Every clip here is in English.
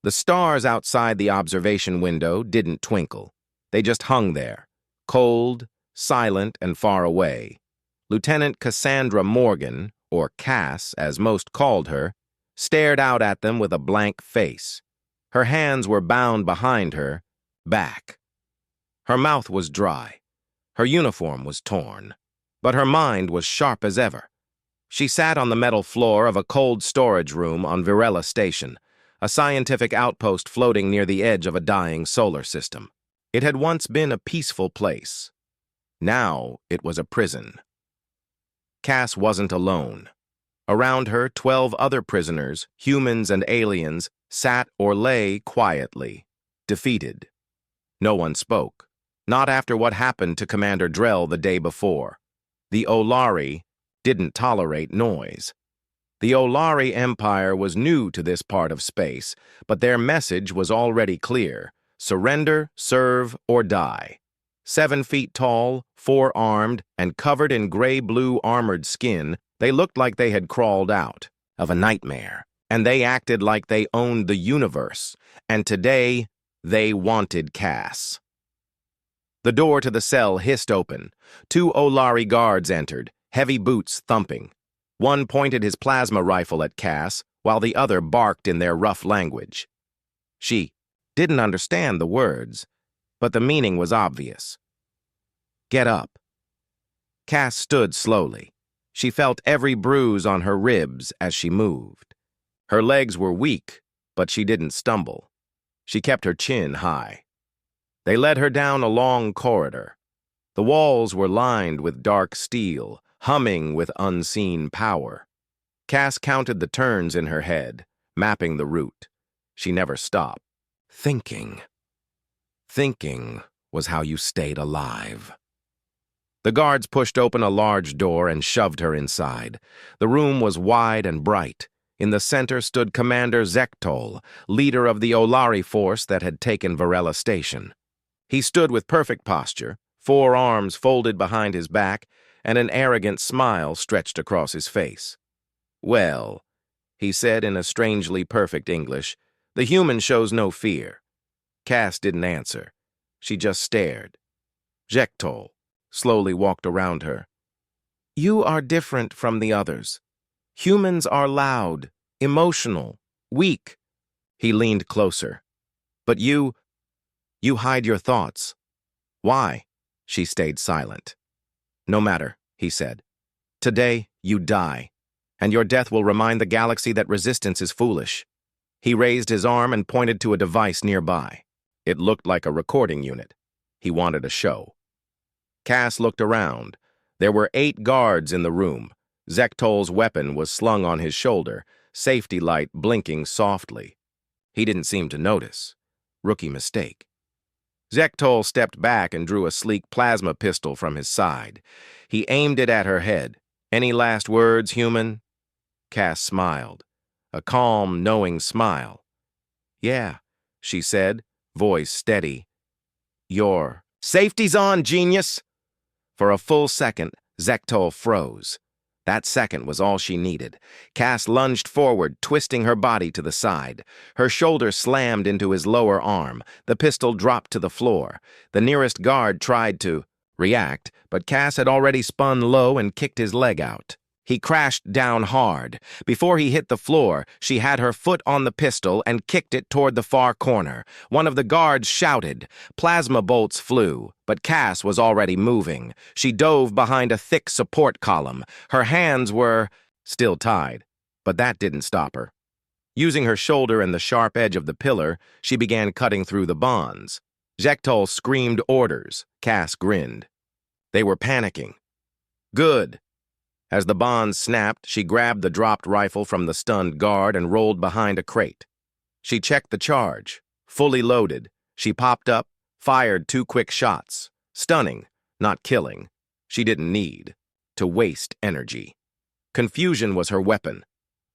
The stars outside the observation window didn't twinkle. They just hung there, cold, silent, and far away. Lieutenant Cassandra Morgan, or Cass, as most called her, stared out at them with a blank face. Her hands were bound behind her, back. Her mouth was dry. Her uniform was torn. But her mind was sharp as ever. She sat on the metal floor of a cold storage room on Virella Station, a scientific outpost floating near the edge of a dying solar system. It had once been a peaceful place. Now it was a prison. Cass wasn't alone. Around her, 12 other prisoners, humans and aliens, sat or lay quietly, defeated. No one spoke, not after what happened to Commander Drell the day before. The Olari didn't tolerate noise. The Olari Empire was new to this part of space, but their message was already clear: surrender, serve, or die. 7 feet tall, 4-armed, and covered in gray-blue armored skin, they looked like they had crawled out of a nightmare, and they acted like they owned the universe, and today they wanted Cass. The door to the cell hissed open. 2 Olari guards entered, heavy boots thumping. One pointed his plasma rifle at Cass, while the other barked in their rough language. She didn't understand the words, but the meaning was obvious. Get up. Cass stood slowly. She felt every bruise on her ribs as she moved. Her legs were weak, but she didn't stumble. She kept her chin high. They led her down a long corridor. The walls were lined with dark steel, humming with unseen power. Cass counted the turns in her head, mapping the route. She never stopped. Thinking. Thinking was how you stayed alive. The guards pushed open a large door and shoved her inside. The room was wide and bright. In the center stood Commander Zektol, leader of the Olari force that had taken Virella Station. He stood with perfect posture, 4 arms folded behind his back, and an arrogant smile stretched across his face. "Well," he said in a strangely perfect English, "the human shows no fear." Cass didn't answer. She just stared. Zektol slowly walked around her. "You are different from the others. Humans are loud, emotional, weak." He leaned closer. "But you hide your thoughts." "Why?" She stayed silent. "No matter," he said. "Today, you die, and your death will remind the galaxy that resistance is foolish." He raised his arm and pointed to a device nearby. It looked like a recording unit. He wanted a show. Cass looked around. There were 8 guards in the room. Zektol's weapon was slung on his shoulder, safety light blinking softly. He didn't seem to notice. Rookie mistake. Zektol stepped back and drew a sleek plasma pistol from his side. He aimed it at her head. "Any last words, human?" Cass smiled. A calm, knowing smile. "Yeah," she said, voice steady. "Your safety's on, genius!" For a full second, Zektol froze. That second was all she needed. Cass lunged forward, twisting her body to the side. Her shoulder slammed into his lower arm. The pistol dropped to the floor. The nearest guard tried to react, but Cass had already spun low and kicked his leg out. He crashed down hard. Before he hit the floor, she had her foot on the pistol and kicked it toward the far corner. One of the guards shouted. Plasma bolts flew, but Cass was already moving. She dove behind a thick support column. Her hands were still tied, but that didn't stop her. Using her shoulder and the sharp edge of the pillar, she began cutting through the bonds. Zektol screamed orders. Cass grinned. They were panicking. "Good." As the bonds snapped, she grabbed the dropped rifle from the stunned guard and rolled behind a crate. She checked the charge. Fully loaded, she popped up, fired 2 quick shots. Stunning, not killing. She didn't need to waste energy. Confusion was her weapon.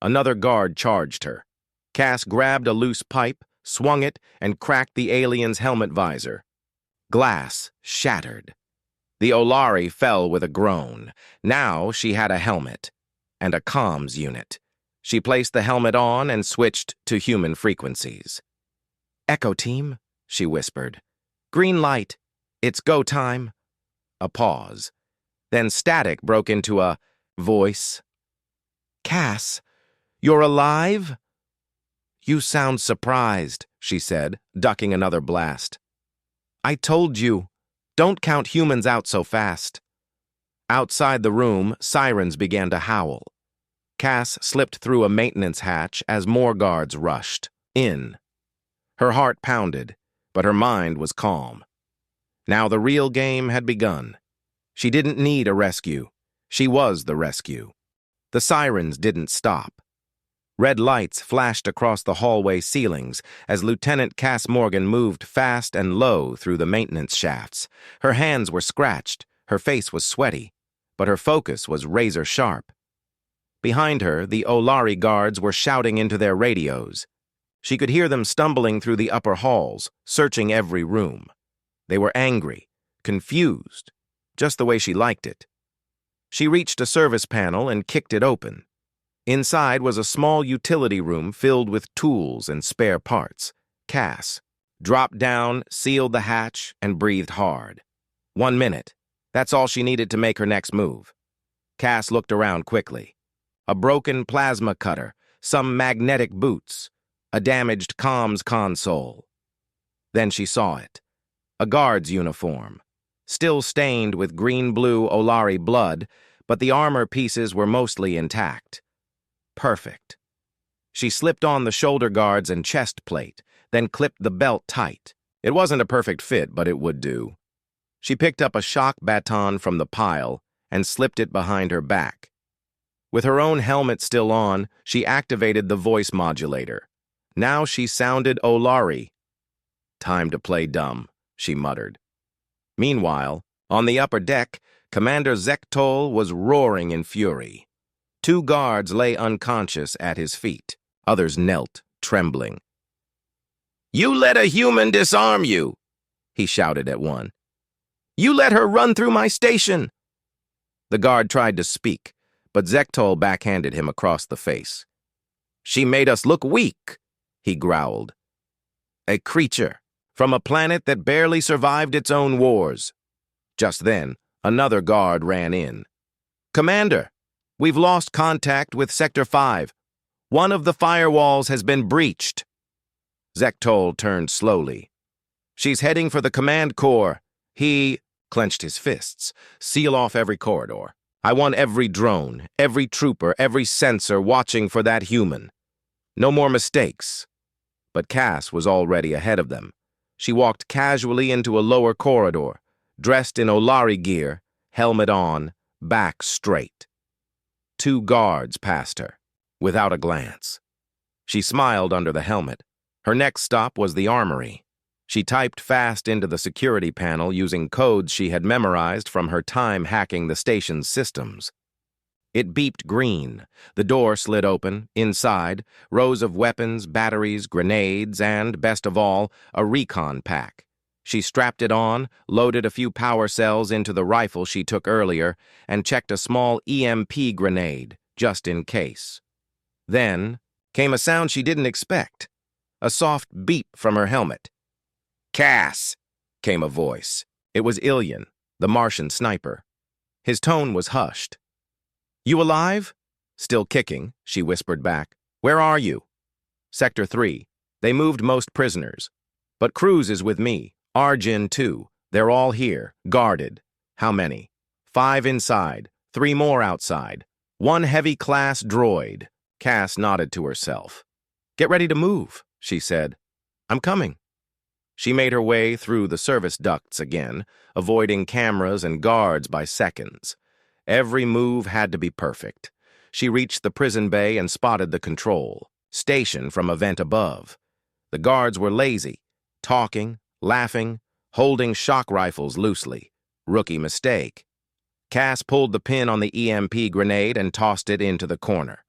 Another guard charged her. Cass grabbed a loose pipe, swung it, and cracked the alien's helmet visor. Glass shattered. The Olari fell with a groan. Now she had a helmet and a comms unit. She placed the helmet on and switched to human frequencies. "Echo Team," she whispered. "Green light. It's go time." A pause. Then static broke into a voice. "Cass, you're alive?" "You sound surprised," she said, ducking another blast. "I told you. Don't count humans out so fast." Outside the room, sirens began to howl. Cass slipped through a maintenance hatch as more guards rushed in. Her heart pounded, but her mind was calm. Now the real game had begun. She didn't need a rescue. She was the rescue. The sirens didn't stop. Red lights flashed across the hallway ceilings as Lieutenant Cass Morgan moved fast and low through the maintenance shafts. Her hands were scratched, her face was sweaty, but her focus was razor sharp. Behind her, the Olari guards were shouting into their radios. She could hear them stumbling through the upper halls, searching every room. They were angry, confused, just the way she liked it. She reached a service panel and kicked it open. Inside was a small utility room filled with tools and spare parts. Cass dropped down, sealed the hatch, and breathed hard. 1 minute. That's all she needed to make her next move. Cass looked around quickly. A broken plasma cutter, some magnetic boots, a damaged comms console. Then she saw it. A guard's uniform, still stained with green-blue Olari blood, but the armor pieces were mostly intact. Perfect. She slipped on the shoulder guards and chest plate, then clipped the belt tight. It wasn't a perfect fit, but it would do. She picked up a shock baton from the pile and slipped it behind her back. With her own helmet still on, she activated the voice modulator. Now she sounded Olari. "Time to play dumb," she muttered. Meanwhile, on the upper deck, Commander Zektol was roaring in fury. 2 guards lay unconscious at his feet. Others knelt, trembling. "You let a human disarm you," he shouted at one. "You let her run through my station." The guard tried to speak, but Zektol backhanded him across the face. "She made us look weak," he growled. "A creature from a planet that barely survived its own wars." Just then, another guard ran in. "Commander, we've lost contact with Sector 5. One of the firewalls has been breached." Zektol turned slowly. "She's heading for the command core." He clenched his fists. "Seal off every corridor. I want every drone, every trooper, every sensor watching for that human. No more mistakes." But Cass was already ahead of them. She walked casually into a lower corridor, dressed in Olari gear, helmet on, back straight. 2 guards passed her, without a glance. She smiled under the helmet. Her next stop was the armory. She typed fast into the security panel using codes she had memorized from her time hacking the station's systems. It beeped green. The door slid open. Inside, rows of weapons, batteries, grenades, and, best of all, a recon pack. She strapped it on, loaded a few power cells into the rifle she took earlier, and checked a small EMP grenade, just in case. Then came a sound she didn't expect. A soft beep from her helmet. "Cass!" came a voice. It was Ilian, the Martian sniper. His tone was hushed. "You alive?" "Still kicking," she whispered back. "Where are you?" "Sector 3. They moved most prisoners. But Cruz is with me. Arjun, too. They're all here, guarded." "How many?" 5 inside, 3 more outside. 1 heavy class droid." Cass nodded to herself. "Get ready to move," she said. "I'm coming." She made her way through the service ducts again, avoiding cameras and guards by seconds. Every move had to be perfect. She reached the prison bay and spotted the control station from a vent above. The guards were lazy, talking, laughing, holding shock rifles loosely. Rookie mistake. Cass pulled the pin on the EMP grenade and tossed it into the corner.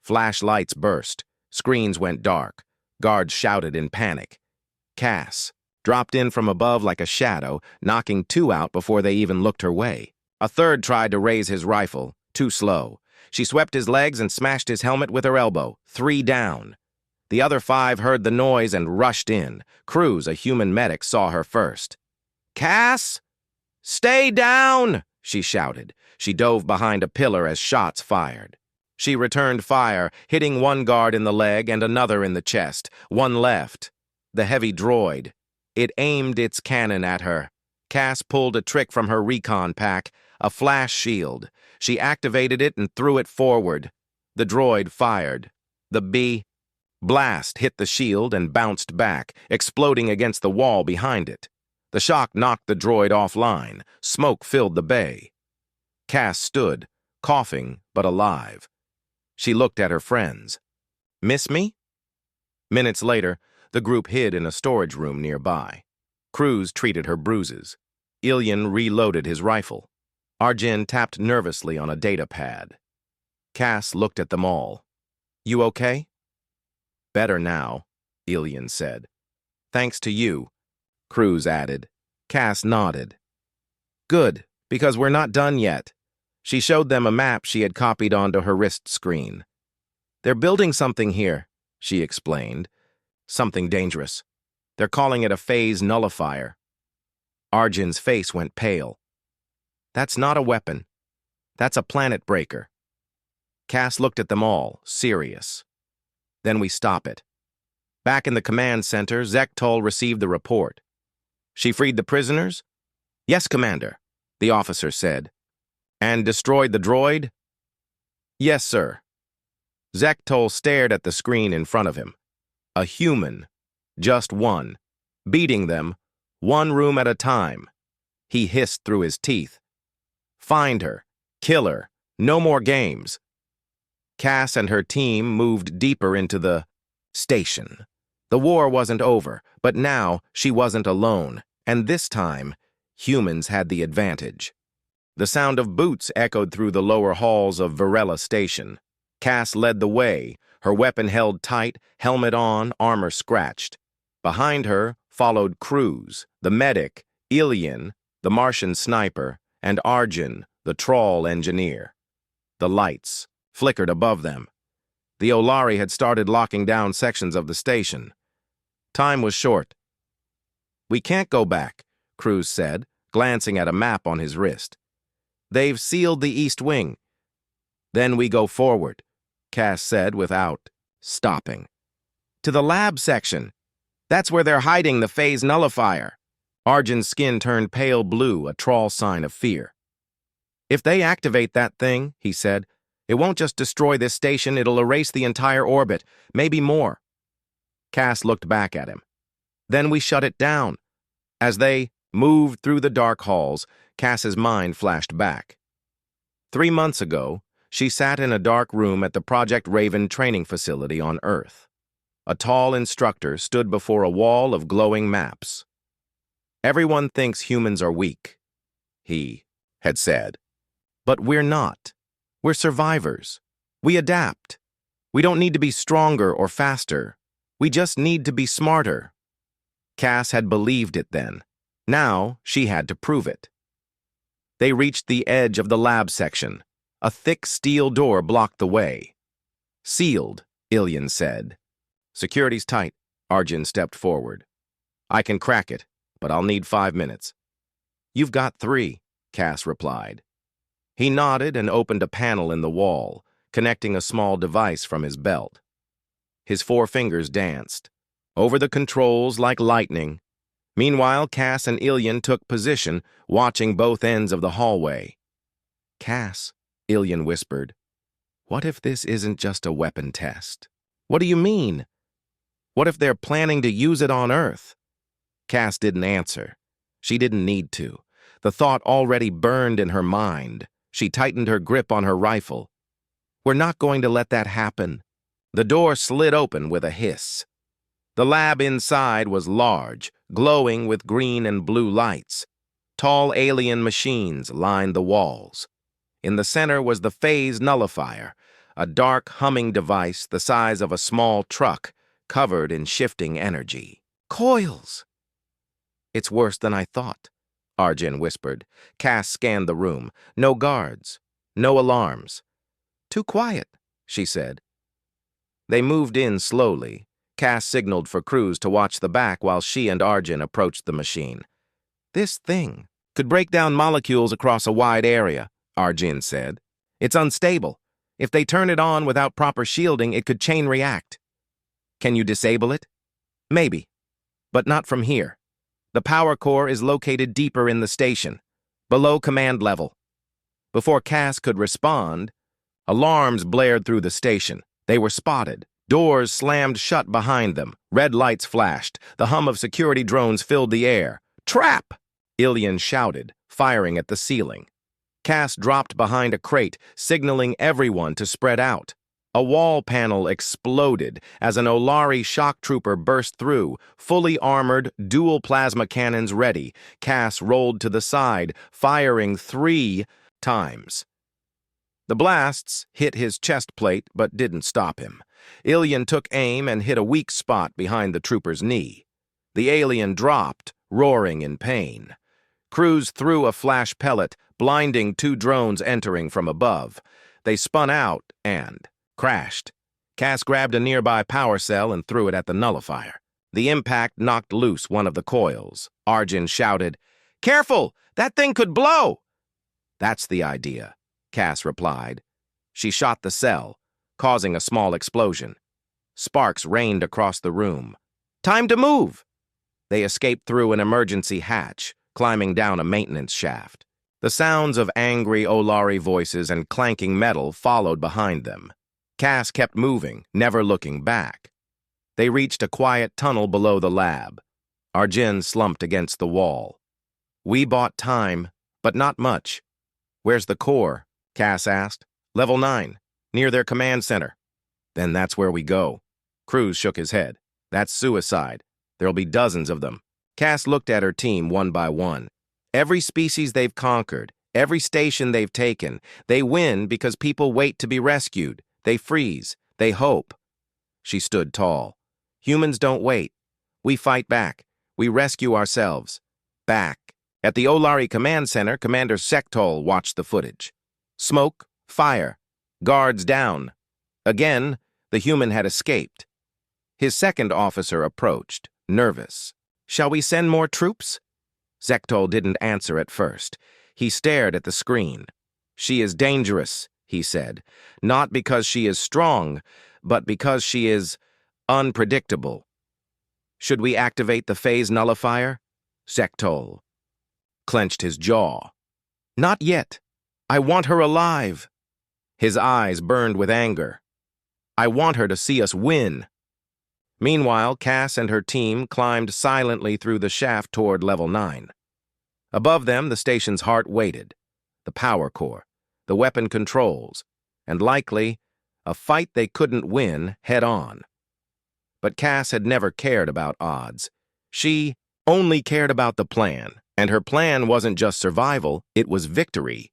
Flashlights burst. Screens went dark. Guards shouted in panic. Cass dropped in from above like a shadow, knocking 2 out before they even looked her way. A third tried to raise his rifle, too slow. She swept his legs and smashed his helmet with her elbow. 3 down. The other 5 heard the noise and rushed in. Cruz, a human medic, saw her first. "Cass! Stay down!" she shouted. She dove behind a pillar as shots fired. She returned fire, hitting one guard in the leg and another in the chest. One left. The heavy droid. It aimed its cannon at her. Cass pulled a trick from her recon pack, a flash shield. She activated it and threw it forward. The droid fired. The blast hit the shield and bounced back, exploding against the wall behind it. The shock knocked the droid offline. Smoke filled the bay. Cass stood, coughing but alive. She looked at her friends. "Miss me?" Minutes later, the group hid in a storage room nearby. Cruz treated her bruises. Ilian reloaded his rifle. Arjun tapped nervously on a data pad. Cass looked at them all. "You okay?" "Better now," Ilian said. "Thanks to you," Cruz added. Cass nodded. "Good, because we're not done yet." She showed them a map she had copied onto her wrist screen. "They're building something here," she explained. "Something dangerous. They're calling it a phase nullifier." Arjun's face went pale. "That's not a weapon. That's a planet breaker." Cass looked at them all, serious. "Then we stop it." Back in the command center, Zectol received the report. "She freed the prisoners?" "Yes, Commander," the officer said. "And destroyed the droid?" "Yes, sir." Zectol stared at the screen in front of him. A human, just one, beating them, one room at a time. He hissed through his teeth. "Find her. Kill her. No more games." Cass and her team moved deeper into the station. The war wasn't over, but now she wasn't alone, and this time, humans had the advantage. The sound of boots echoed through the lower halls of Varela Station. Cass led the way, her weapon held tight, helmet on, armor scratched. Behind her followed Cruz, the medic, Ilian, the Martian sniper, and Arjun, the trawl engineer. The lights flickered above them. The Olari had started locking down sections of the station. Time was short. "We can't go back," Cruz said, glancing at a map on his wrist. "They've sealed the east wing." "Then we go forward," Cass said without stopping. "To the lab section. That's where they're hiding the phase nullifier." Arjun's skin turned pale blue, a trawl sign of fear. "If they activate that thing," he said, "it won't just destroy this station, it'll erase the entire orbit, maybe more." Cass looked back at him. "Then we shut it down." As they moved through the dark halls, Cass's mind flashed back. 3 months ago, she sat in a dark room at the Project Raven training facility on Earth. A tall instructor stood before a wall of glowing maps. "Everyone thinks humans are weak," he had said. "But we're not. We're survivors. We adapt. We don't need to be stronger or faster. We just need to be smarter." Cass had believed it then. Now she had to prove it. They reached the edge of the lab section. A thick steel door blocked the way. "Sealed," Ilian said. "Security's tight." Arjun stepped forward. "I can crack it, but I'll need 5 minutes." "You've got 3, Cass replied. He nodded and opened a panel in the wall, connecting a small device from his belt. His 4 fingers danced. Over the controls like lightning. Meanwhile, Cass and Ilian took position, watching both ends of the hallway. "Cass," Ilian whispered, "what if this isn't just a weapon test?" "What do you mean?" "What if they're planning to use it on Earth?" Cass didn't answer. She didn't need to. The thought already burned in her mind. She tightened her grip on her rifle. "We're not going to let that happen." The door slid open with a hiss. The lab inside was large, glowing with green and blue lights. Tall alien machines lined the walls. In the center was the phase nullifier, a dark, humming device the size of a small truck, covered in shifting energy. "Coils!" "It's worse than I thought," Arjun whispered. Cass scanned the room. No guards. No alarms. "Too quiet," she said. They moved in slowly. Cass signaled for Cruz to watch the back while she and Arjun approached the machine. "This thing could break down molecules across a wide area," Arjun said. "It's unstable. If they turn it on without proper shielding, it could chain react." "Can you disable it?" "Maybe, but not from here. The power core is located deeper in the station, below command level." Before Cass could respond, alarms blared through the station. They were spotted. Doors slammed shut behind them. Red lights flashed. The hum of security drones filled the air. "Trap!" Ilian shouted, firing at the ceiling. Cass dropped behind a crate, signaling everyone to spread out. A wall panel exploded as an Olari shock trooper burst through, fully armored, dual plasma cannons ready. Cass rolled to the side, firing 3 times. The blasts hit his chest plate but didn't stop him. Ilian took aim and hit a weak spot behind the trooper's knee. The alien dropped, roaring in pain. Cruz threw a flash pellet, blinding 2 drones entering from above. They spun out and crashed. Cass grabbed a nearby power cell and threw it at the nullifier. The impact knocked loose one of the coils. Arjun shouted, "Careful! That thing could blow!" "That's the idea," Cass replied. She shot the cell, causing a small explosion. Sparks rained across the room. "Time to move!" They escaped through an emergency hatch, climbing down a maintenance shaft. The sounds of angry Olari voices and clanking metal followed behind them. Cass kept moving, never looking back. They reached a quiet tunnel below the lab. Arjun slumped against the wall. "We bought time, but not much." "Where's the core?" Cass asked. "Level 9, near their command center." "Then that's where we go." Cruz shook his head. "That's suicide. There'll be dozens of them." Cass looked at her team one by one. Every species they've conquered, every station they've taken, they win because people wait to be rescued. They freeze. They hope. She stood tall. "Humans don't wait. We fight back. We rescue ourselves. Back." At the Olari Command Center, Commander Sectol watched the footage. Smoke, fire, guards down. Again, the human had escaped. His second officer approached, nervous. "Shall we send more troops?" Sectol didn't answer at first. He stared at the screen. "She is dangerous," he said. "Not because she is strong, but because she is unpredictable." "Should we activate the phase nullifier?" Sectol clenched his jaw. "Not yet. I want her alive." His eyes burned with anger. "I want her to see us win." Meanwhile, Cass and her team climbed silently through the shaft toward level 9. Above them, the station's heart waited. The power core, the weapon controls, and likely, a fight they couldn't win head-on. But Cass had never cared about odds. She only cared about the plan, and her plan wasn't just survival, it was victory.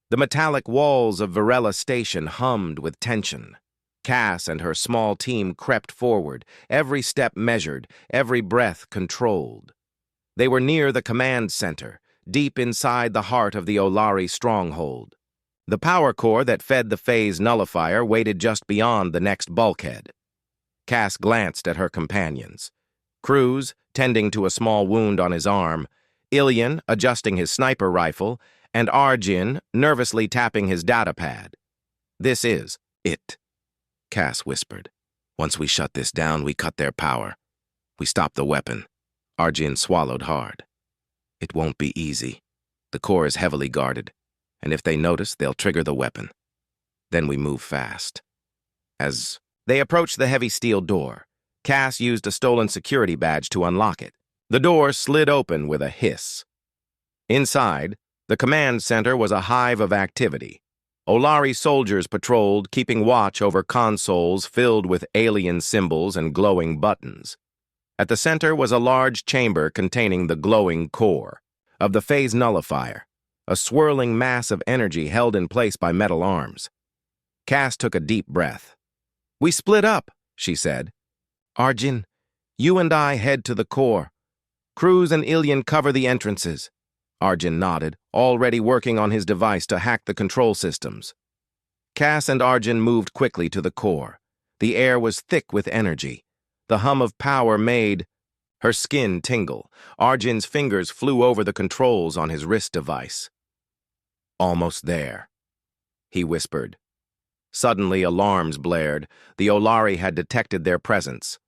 The metallic walls of Varela Station hummed with tension. Cass and her small team crept forward, every step measured, every breath controlled. They were near the command center, deep inside the heart of the Olari stronghold. The power core that fed the phase nullifier waited just beyond the next bulkhead. Cass glanced at her companions. Cruz, tending to a small wound on his arm, Ilian, adjusting his sniper rifle, and Arjun, nervously tapping his datapad. "This is it," Cass whispered. "Once we shut this down, we cut their power. We stop the weapon." Arjun swallowed hard. "It won't be easy. The core is heavily guarded, and if they notice, they'll trigger the weapon. Then we move fast." As they approached the heavy steel door, Cass used a stolen security badge to unlock it. The door slid open with a hiss. Inside, the command center was a hive of activity. Olari soldiers patrolled, keeping watch over consoles filled with alien symbols and glowing buttons. At the center was a large chamber containing the glowing core of the phase nullifier, a swirling mass of energy held in place by metal arms. Cass took a deep breath. "We split up," she said. "Arjun, you and I head to the core. Cruz and Ilian cover the entrances." Arjun nodded, already working on his device to hack the control systems. Cass and Arjun moved quickly to the core. The air was thick with energy. The hum of power made her skin tingle. Arjun's fingers flew over the controls on his wrist device. "Almost there," he whispered. Suddenly, alarms blared. The Olari had detected their presence.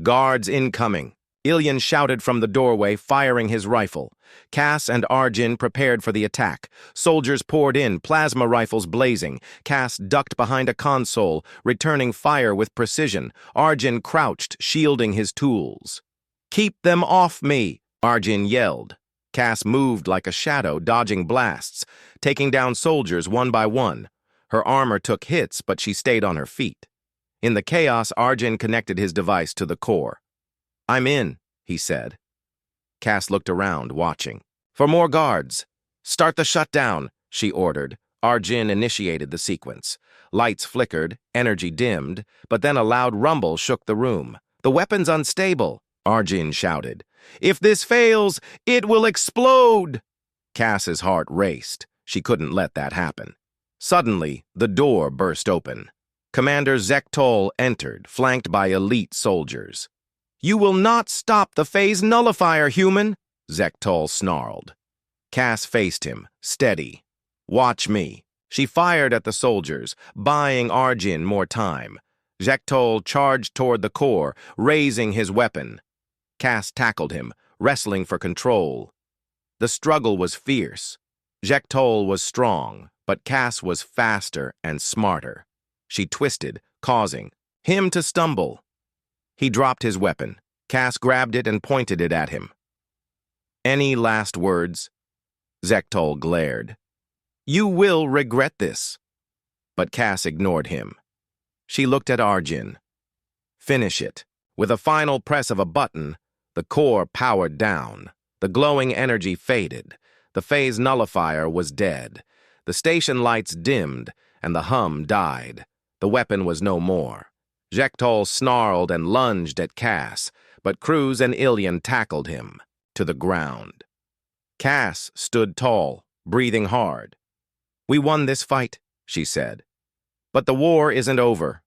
"Guards incoming!" Ilyan shouted from the doorway, firing his rifle. Cass and Arjun prepared for the attack. Soldiers poured in, plasma rifles blazing. Cass ducked behind a console, returning fire with precision. Arjun crouched, shielding his tools. "Keep them off me!" Arjun yelled. Cass moved like a shadow, dodging blasts, taking down soldiers one by one. Her armor took hits, but she stayed on her feet. In the chaos, Arjun connected his device to the core. "I'm in," he said. Cass looked around, watching. "For more guards. Start the shutdown," she ordered. Arjun initiated the sequence. Lights flickered, energy dimmed, but then a loud rumble shook the room. "The weapon's unstable," Arjun shouted. "If this fails, it will explode!" Cass's heart raced. She couldn't let that happen. Suddenly, the door burst open. Commander Zektol entered, flanked by elite soldiers. "You will not stop the phase nullifier, human!" Zektol snarled. Cass faced him, steady. "Watch me." She fired at the soldiers, buying Arjun more time. Zektol charged toward the core, raising his weapon. Cass tackled him, wrestling for control. The struggle was fierce. Zektol was strong, but Cass was faster and smarter. She twisted, causing him to stumble. He dropped his weapon. Cass grabbed it and pointed it at him. "Any last words?" Zektol glared. "You will regret this." But Cass ignored him. She looked at Arjun. "Finish it." With a final press of a button, the core powered down. The glowing energy faded. The phase nullifier was dead. The station lights dimmed, and the hum died. The weapon was no more. Zektol snarled and lunged at Cass, but Cruz and Ilyan tackled him to the ground. Cass stood tall, breathing hard. "We won this fight," she said. "But the war isn't over."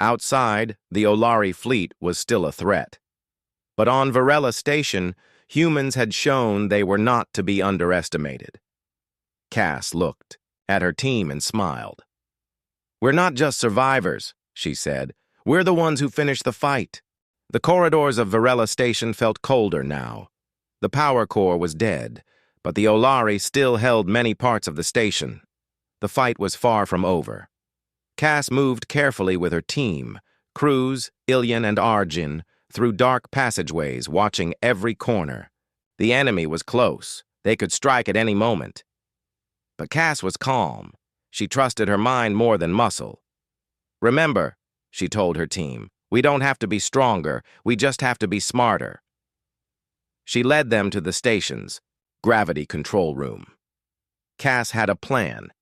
Outside, the Olari fleet was still a threat. But on Varela Station, humans had shown they were not to be underestimated. Cass looked at her team and smiled. "We're not just survivors," she said. "We're the ones who finished the fight." The corridors of Varela Station felt colder now. The power core was dead, but the Olari still held many parts of the station. The fight was far from over. Cass moved carefully with her team, Cruz, Ilyan, and Arjun, through dark passageways, watching every corner. The enemy was close. They could strike at any moment. But Cass was calm. She trusted her mind more than muscle. "Remember," she told her team, "we don't have to be stronger, we just have to be smarter." She led them to the station's gravity control room. Cass had a plan.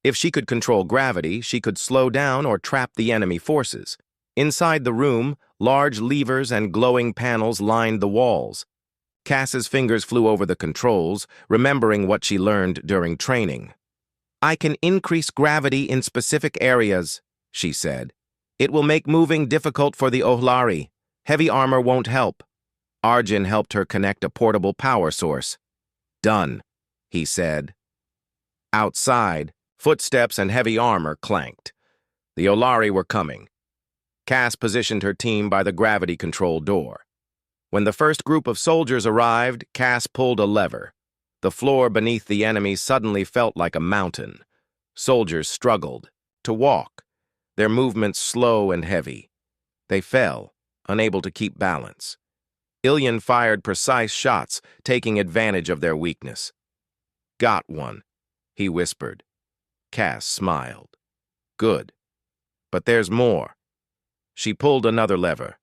If she could control gravity, she could slow down or trap the enemy forces. Inside the room, large levers and glowing panels lined the walls. Cass's fingers flew over the controls, remembering what she learned during training. "I can increase gravity in specific areas," she said. "It will make moving difficult for the Olari. Heavy armor won't help." Arjun helped her connect a portable power source. "Done," he said. Outside, footsteps and heavy armor clanked. The Olari were coming. Cass positioned her team by the gravity control door. When the first group of soldiers arrived, Cass pulled a lever. The floor beneath the enemy suddenly felt like a mountain. Soldiers struggled to walk, their movements slow and heavy. They fell, unable to keep balance. Ilyan fired precise shots, taking advantage of their weakness. "Got one," he whispered. Cass smiled. "Good. But there's more." She pulled another lever.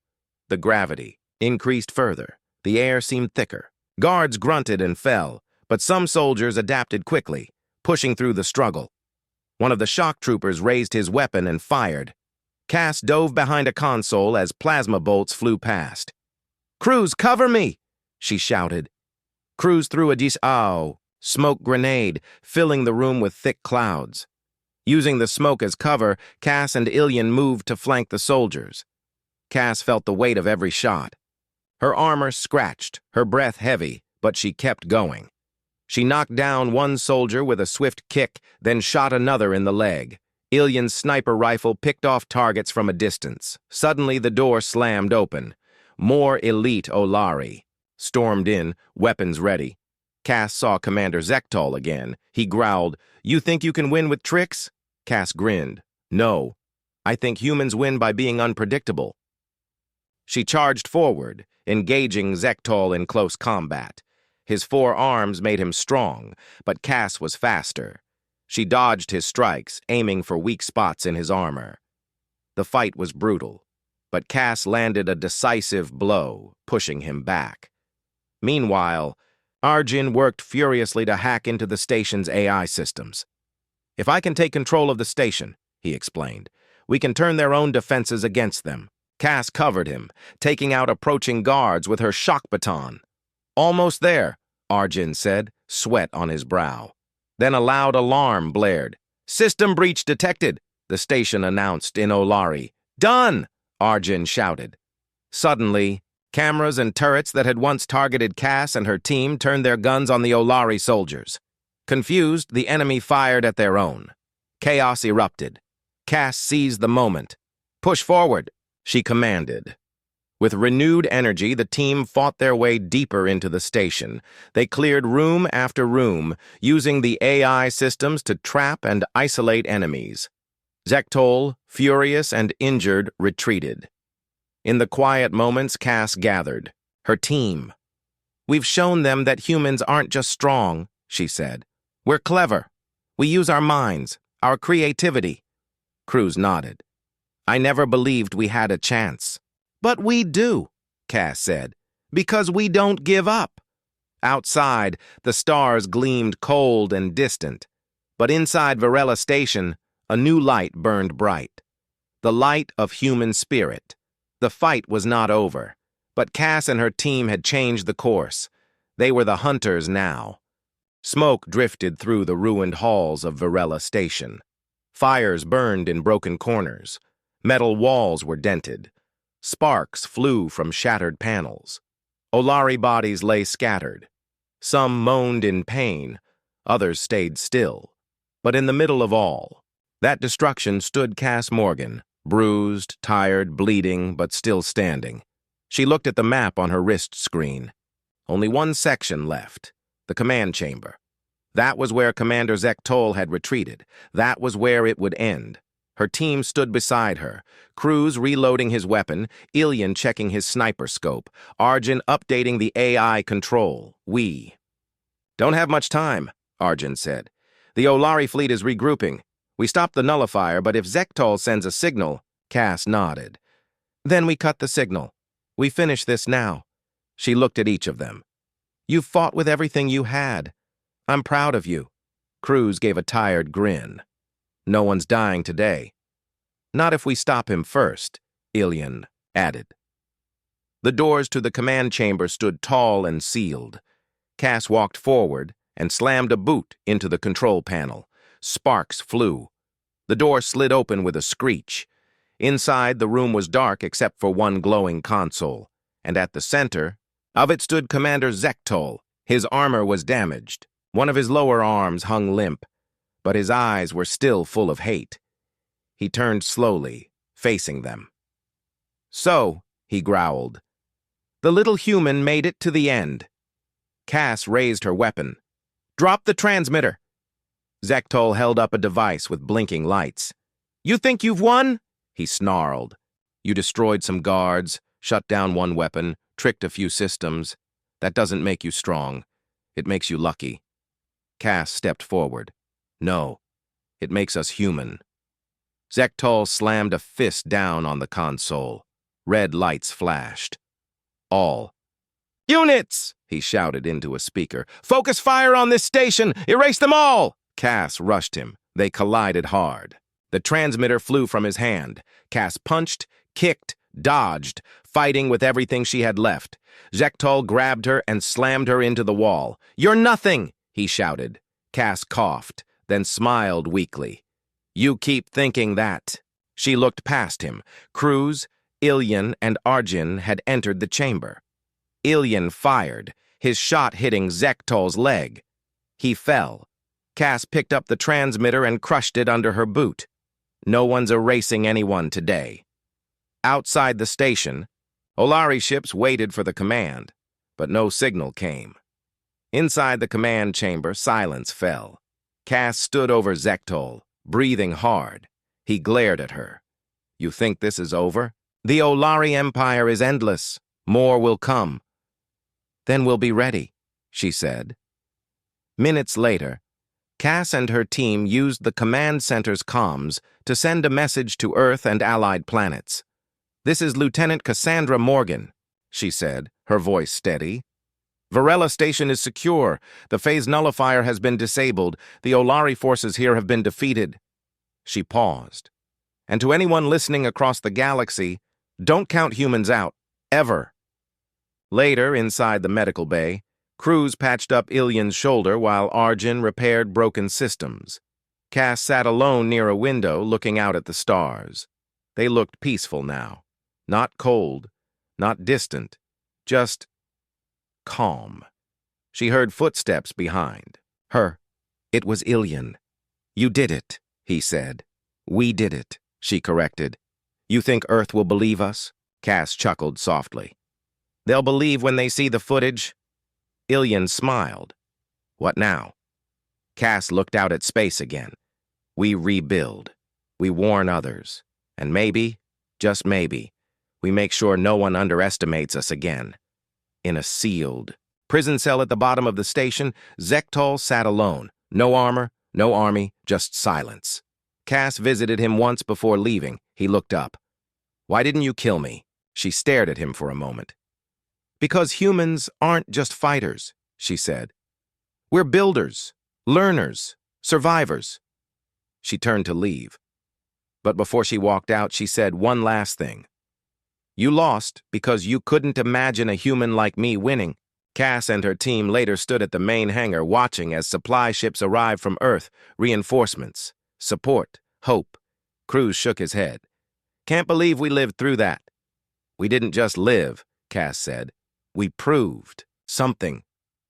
The gravity increased further. The air seemed thicker. Guards grunted and fell, but some soldiers adapted quickly, pushing through the struggle. One of the shock troopers raised his weapon and fired. Cass dove behind a console as plasma bolts flew past. "Cruz, cover me!" she shouted. Cruz threw a smoke grenade, filling the room with thick clouds. Using the smoke as cover, Cass and Ilyan moved to flank the soldiers. Cass felt the weight of every shot. Her armor scratched, her breath heavy, but she kept going. She knocked down one soldier with a swift kick, then shot another in the leg. Ilyan's sniper rifle picked off targets from a distance. Suddenly, the door slammed open. More elite Olari stormed in, weapons ready. Cass saw Commander Zektal again. He growled, "You think you can win with tricks?" Cass grinned. "No. I think humans win by being unpredictable." She charged forward, engaging Zektal in close combat. His 4 arms made him strong, but Cass was faster. She dodged his strikes, aiming for weak spots in his armor. The fight was brutal, but Cass landed a decisive blow, pushing him back. Meanwhile, Arjun worked furiously to hack into the station's AI systems. "If I can take control of the station," he explained, "we can turn their own defenses against them." Cass covered him, taking out approaching guards with her shock baton. "Almost there," Arjun said, sweat on his brow. Then a loud alarm blared. "System breach detected," the station announced in Olari. "Done!" Arjun shouted. Suddenly, cameras and turrets that had once targeted Cass and her team turned their guns on the Olari soldiers. Confused, the enemy fired at their own. Chaos erupted. Cass seized the moment. "Push forward," she commanded. With renewed energy, the team fought their way deeper into the station. They cleared room after room, using the AI systems to trap and isolate enemies. Zektal, furious and injured, retreated. In the quiet moments, Cass gathered. Her team. "We've shown them that humans aren't just strong," she said. "We're clever. We use our minds, our creativity." Cruz nodded. "I never believed we had a chance." "But we do," Cass said, "because we don't give up." Outside, the stars gleamed cold and distant. But inside Varela Station, a new light burned bright. The light of human spirit. The fight was not over, but Cass and her team had changed the course. They were the hunters now. Smoke drifted through the ruined halls of Varela Station. Fires burned in broken corners. Metal walls were dented. Sparks flew from shattered panels. Olari bodies lay scattered. Some moaned in pain, others stayed still. But in the middle of all, that destruction stood Cass Morgan, bruised, tired, bleeding, but still standing. She looked at the map on her wrist screen. Only one section left, the command chamber. That was where Commander Zektal had retreated. That was where it would end. Her team stood beside her, Cruz reloading his weapon, Ilyan checking his sniper scope, Arjun updating the AI control. "We don't have much time," Arjun said. "The Olari fleet is regrouping. We stopped the nullifier, but if Zektal sends a signal..." Cass nodded. "Then we cut the signal. We finish this now." She looked at each of them. "You've fought with everything you had. I'm proud of you." Cruz gave a tired grin. "No one's dying today." "Not if we stop him first," Ilyan added. The doors to the command chamber stood tall and sealed. Cass walked forward and slammed a boot into the control panel. Sparks flew. The door slid open with a screech. Inside, the room was dark except for one glowing console, and at the center of it stood Commander Zektal. His armor was damaged. One of his lower arms hung limp, but his eyes were still full of hate. He turned slowly, facing them. "So," he growled, "the little human made it to the end." Cass raised her weapon. "Drop the transmitter." Zektal held up a device with blinking lights. "You think you've won?" he snarled. "You destroyed some guards, shut down one weapon, tricked a few systems. That doesn't make you strong. It makes you lucky." Cass stepped forward. "No, it makes us human." Zektal slammed a fist down on the console. Red lights flashed. "All units!" he shouted into a speaker. "Focus fire on this station! Erase them all!" Cass rushed him. They collided hard. The transmitter flew from his hand. Cass punched, kicked, dodged, fighting with everything she had left. Zektal grabbed her and slammed her into the wall. "You're nothing!" he shouted. Cass coughed, then smiled weakly. "You keep thinking that." She looked past him. Cruz, Ilyan and Arjun had entered the chamber. Ilyan fired, his shot hitting Zektol's leg. He fell. Cass picked up the transmitter and crushed it under her boot. No one's erasing anyone today. Outside the station, Olari ships waited for the command, but no signal came. Inside the command chamber, silence fell. Cass stood over Zektol, breathing hard. He glared at her. You think this is over? The Olari Empire is endless. More will come. Then we'll be ready, she said. Minutes later, Cass and her team used the command center's comms to send a message to Earth and allied planets. This is Lieutenant Cassandra Morgan, she said, her voice steady. Varela Station is secure. The phase nullifier has been disabled. The Olari forces here have been defeated. She paused. And to anyone listening across the galaxy, don't count humans out, ever. Later, inside the medical bay, crews patched up Ilyan's shoulder while Arjun repaired broken systems. Cass sat alone near a window looking out at the stars. They looked peaceful now. Not cold, not distant, just calm. She heard footsteps behind her. It was Ilyan. You did it, he said. We did it, she corrected. You think Earth will believe us? Cass chuckled softly. They'll believe when they see the footage. Ilyan smiled. What now? Cass looked out at space again. We rebuild. We warn others. And maybe, just maybe, we make sure no one underestimates us again. In a sealed prison cell at the bottom of the station, Zektol sat alone. No armor, no army, just silence. Cass visited him once before leaving. He looked up. Why didn't you kill me? She stared at him for a moment. Because humans aren't just fighters, she said. We're builders, learners, survivors. She turned to leave. But before she walked out, she said one last thing. You lost because you couldn't imagine a human like me winning. Cass and her team later stood at the main hangar watching as supply ships arrived from Earth, reinforcements, support, hope. Cruz shook his head. Can't believe we lived through that. We didn't just live, Cass said. We proved something.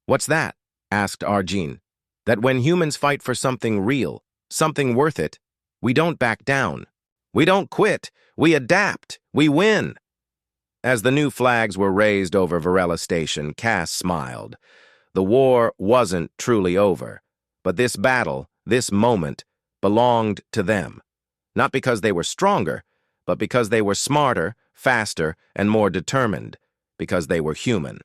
What's that? Asked Arjun. That when humans fight for something real, something worth it, we don't back down. We don't quit. We adapt. We win. As the new flags were raised over Varela Station, Cass smiled. The war wasn't truly over, but this battle, this moment, belonged to them. Not because they were stronger, but because they were smarter, faster, and more determined, because they were human.